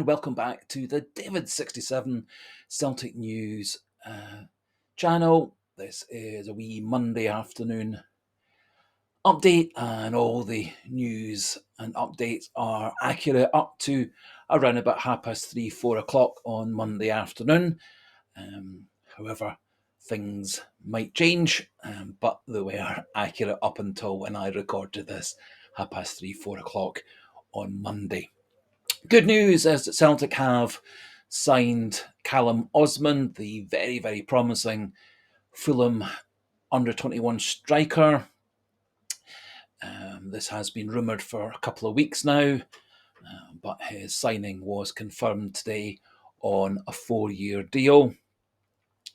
and welcome back to the David67 Celtic News channel. This is a wee Monday afternoon update, and all the news and updates are accurate up to around about 3:30, 4 o'clock on Monday afternoon. However, things might change, but they were accurate up until when I recorded this, 3:30, 4 o'clock on Monday. Good news is that Celtic have signed Callum Osmand, the very, very promising Fulham under-21 striker. This has been rumoured for a couple of weeks now, but his signing was confirmed today on a 4-year deal.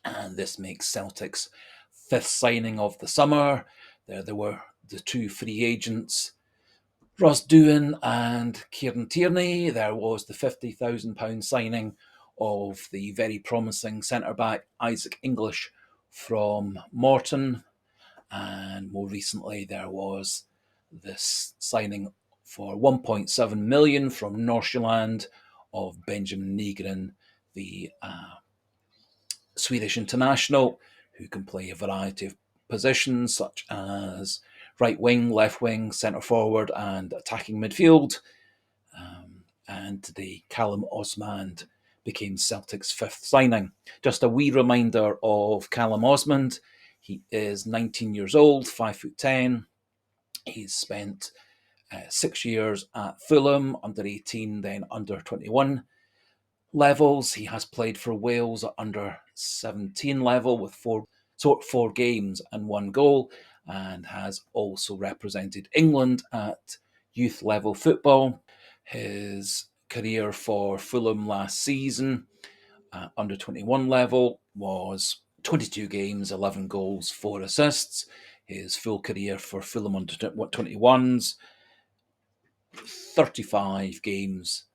And this makes Celtic's fifth signing of the summer. There were the two free agents, Ross Doohan and Kieran Tierney. There was the £50,000 signing of the very promising centre-back Isaac English from Morton. And more recently, there was this signing for £1.7 million from Nordsjælland of Benjamin Nygren, the Swedish international, who can play a variety of positions such as right wing, left wing, centre forward, and attacking midfield. And today, Callum Osmand became Celtic's fifth signing. Just a wee reminder of Callum Osmand. He is 19 years old, 5'10". He's spent 6 years at Fulham, under 18, then under 21 levels. He has played for Wales at under 17 level with four games and 1 goal, and has also represented England at youth level football. His career for Fulham last season at under 21 level was 22 games, 11 goals, 4 assists. His full career for Fulham under 21s, 35 games,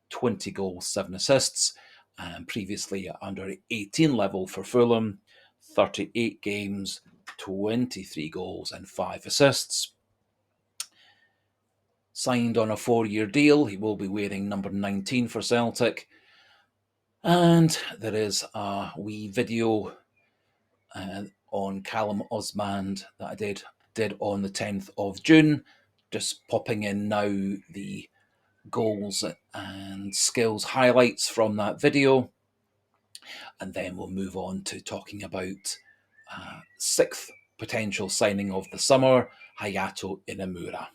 20 goals, 7 assists. And previously at under 18 level for Fulham, 38 games, 23 goals and 5 assists. Signed on a 4-year deal, he will be wearing number 19 for Celtic. And there is a wee video on Callum Osmand that I did on the 10th of June, just popping in now the goals and skills highlights from that video, and then we'll move on to talking about sixth potential signing of the summer, Hayato Inamura.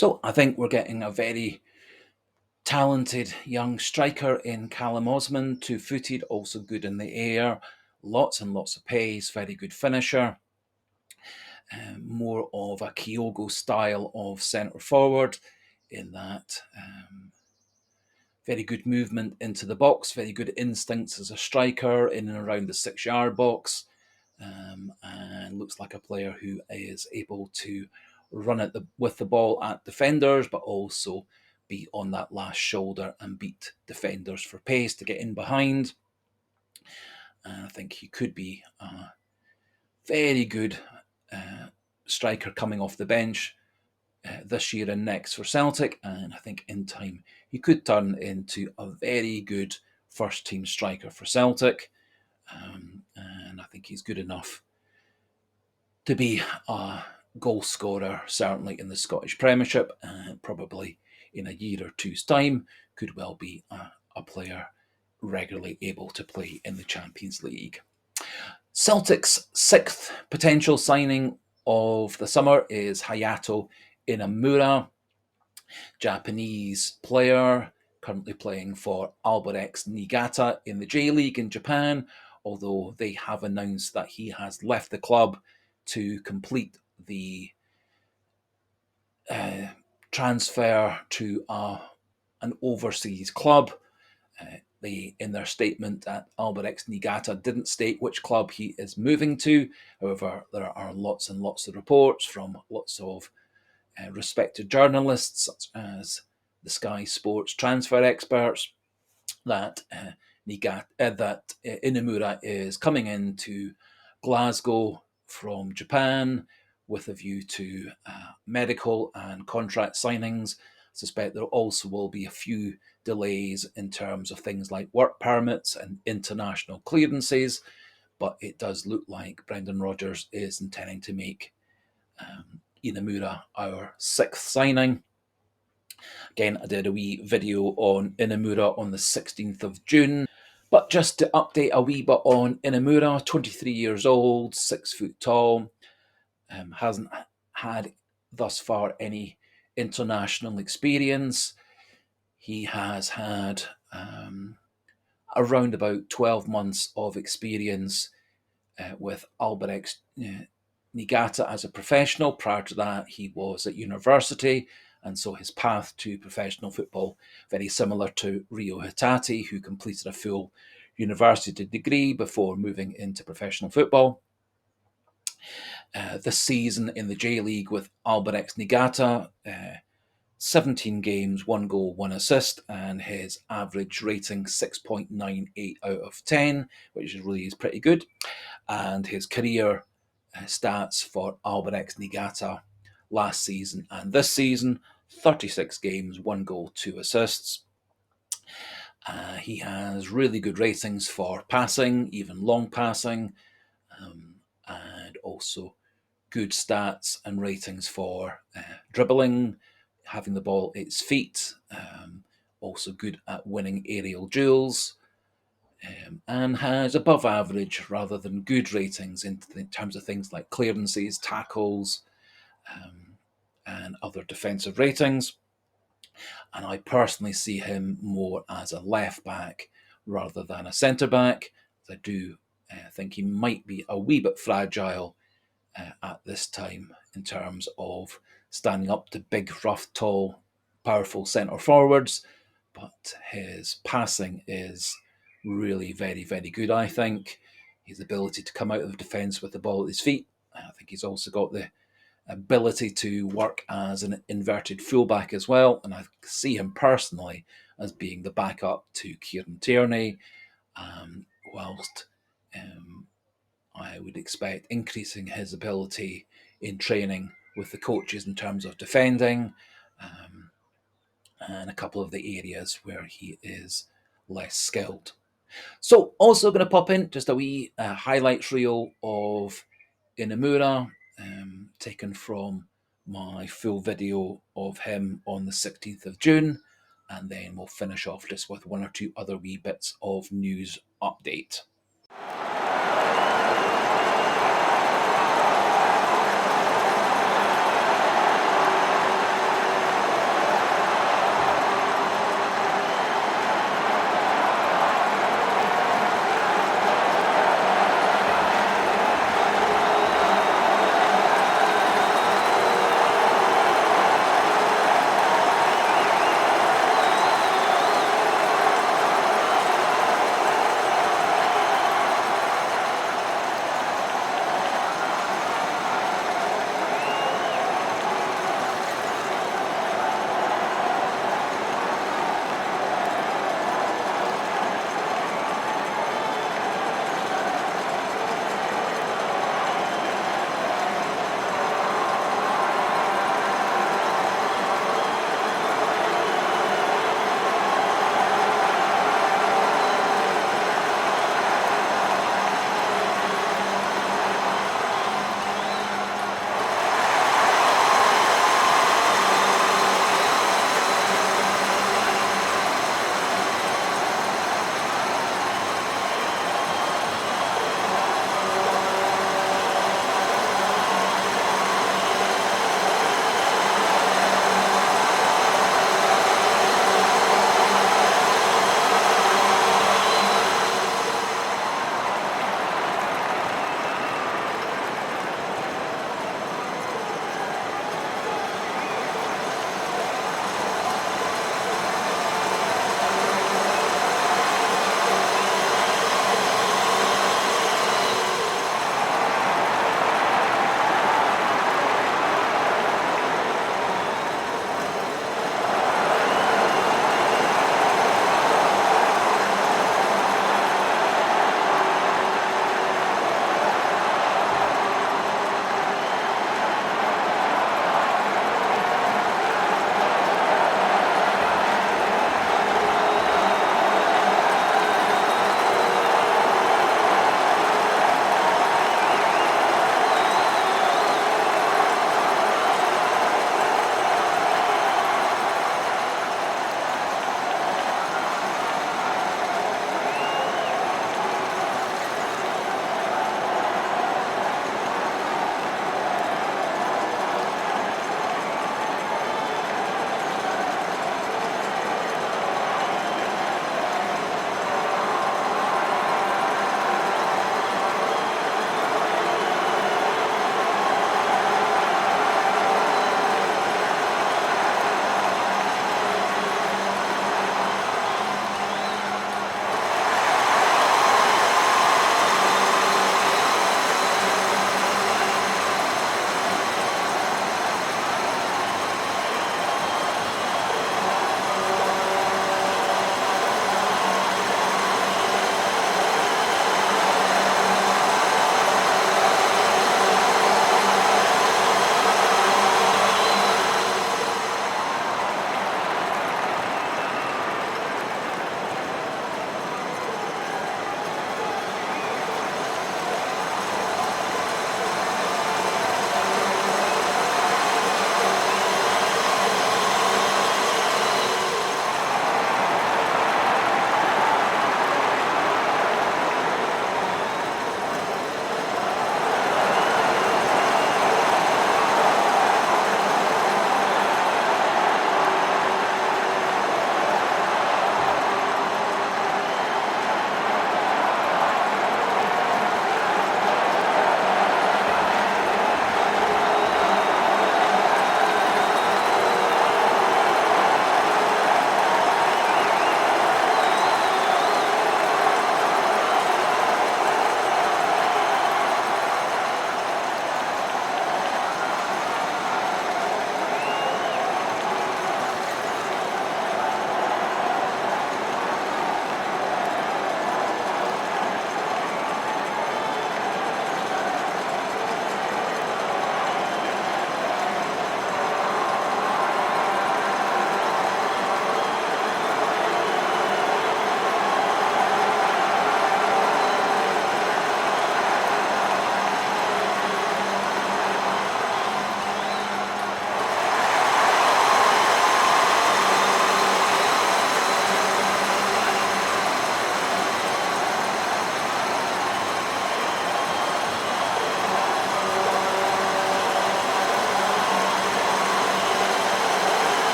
So I think we're getting a very talented young striker in Callum Osmand, 2-footed, also good in the air, lots and lots of pace, very good finisher. More of a Kyogo style of centre forward in that very good movement into the box, very good instincts as a striker in and around the 6-yard box, and looks like a player who is able to run with the ball at defenders, but also be on that last shoulder and beat defenders for pace to get in behind. And I think he could be a very good striker coming off the bench this year and next for Celtic, and I think in time he could turn into a very good first team striker for Celtic, and I think he's good enough to be a goal scorer, certainly in the Scottish Premiership, and probably in a year or two's time could well be a player regularly able to play in the Champions League. Celtic's sixth potential signing of the summer is Hayato Inamura, Japanese player, currently playing for Albirex Niigata in the J League in Japan, although they have announced that he has left the club to complete the transfer to an overseas club. They, in their statement at Albirex Niigata, didn't state which club he is moving to. However, there are lots and lots of reports from lots of respected journalists, such as the Sky Sports transfer experts, that Inumura is coming into Glasgow from Japan with a view to medical and contract signings. I suspect there also will be a few delays in terms of things like work permits and international clearances, but it does look like Brendan Rodgers is intending to make Inamura our sixth signing. Again, I did a wee video on Inamura on the 16th of June. But just to update a wee bit on Inamura, 23 years old, 6 foot tall, hasn't had thus far any international experience. He has had around about 12 months of experience with Albirex Niigata as a professional. Prior to that, he was at university, and so his path to professional football very similar to Rio Hitati, who completed a full university degree before moving into professional football. This season in the J League with Albirex Niigata, 17 games, 1 goal, 1 assist, and his average rating 6.98 out of 10, which really is pretty good. And his career stats for Albirex Niigata last season and this season, 36 games, 1 goal, 2 assists. He has really good ratings for passing, even long passing, and also good stats and ratings for dribbling, having the ball at his feet, also good at winning aerial duels, and has above average rather than good ratings in terms of things like clearances, tackles, and other defensive ratings. And I personally see him more as a left back rather than a centre back. I do think he might be a wee bit fragile at this time in terms of standing up to big, rough, tall, powerful centre forwards. But his passing is really very, very good, I think. His ability to come out of defence with the ball at his feet. I think he's also got the ability to work as an inverted fullback as well. And I see him personally as being the backup to Kieran Tierney, whilst I would expect increasing his ability in training with the coaches in terms of defending, and a couple of the areas where he is less skilled. So also going to pop in just a wee highlights reel of Inumura, taken from my full video of him on the 16th of June, and then we'll finish off just with one or two other wee bits of news update.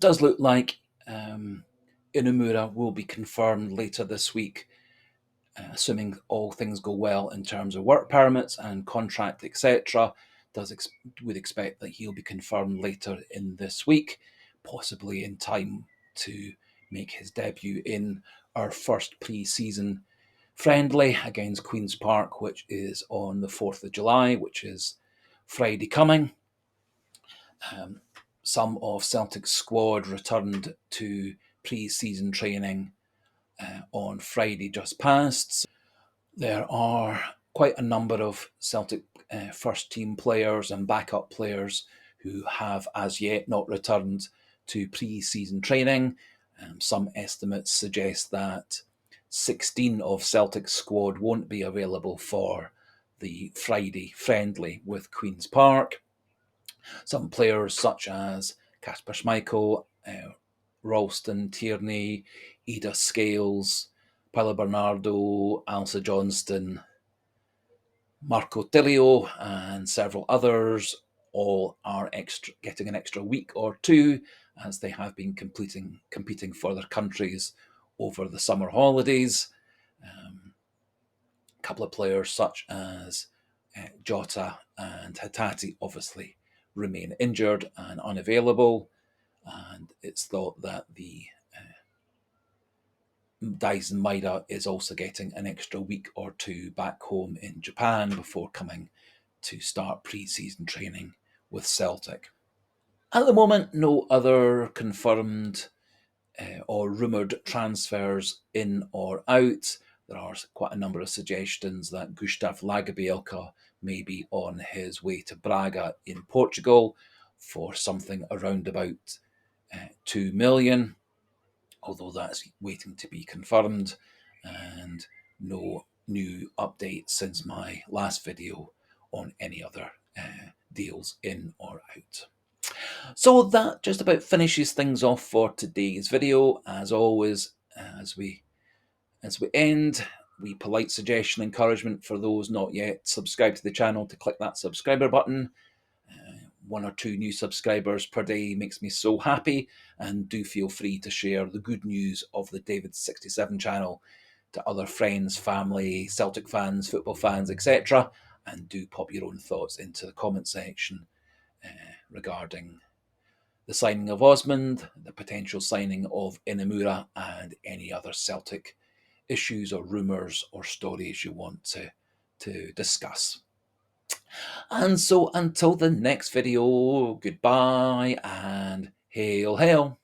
does look like Inumura will be confirmed later this week, assuming all things go well in terms of work permits and contract, etc. Would expect that he'll be confirmed later in this week, possibly in time to make his debut in our first pre-season friendly against Queen's Park, which is on the 4th of July, which is Friday coming. Some of Celtic's squad returned to pre-season training on Friday just past. There are quite a number of Celtic first team players and backup players who have as yet not returned to pre-season training. Some estimates suggest that 16 of Celtic's squad won't be available for the Friday friendly with Queen's Park. Some players such as Kasper Schmeichel, Ralston, Tierney, Ida Scales, Paolo Bernardo, Alsa Johnston, Marco Tilio, and several others all are getting an extra week or two, as they have been competing for their countries over the summer holidays. A couple of players such as Jota and Hatate obviously remain injured and unavailable, and it's thought that the Daisen Maida is also getting an extra week or two back home in Japan before coming to start pre-season training with Celtic. At the moment, no other confirmed or rumoured transfers in or out. There are quite a number of suggestions that Gustav Lagerbielke may be on his way to Braga in Portugal for something around about 2 million, although that's waiting to be confirmed, and no new updates since my last video on any other deals in or out. So that just about finishes things off for today's video. As always, as we end, we polite suggestion, encouragement for those not yet subscribed to the channel to click that subscriber button. 1 or 2 new subscribers per day makes me so happy, and do feel free to share the good news of the David67 channel to other friends, family, Celtic fans, football fans, etc. And do pop your own thoughts into the comment section regarding the signing of Osmand, the potential signing of Inamura, and any other Celtic issues or rumours or stories you want to discuss. And so until the next video, goodbye and hail, hail.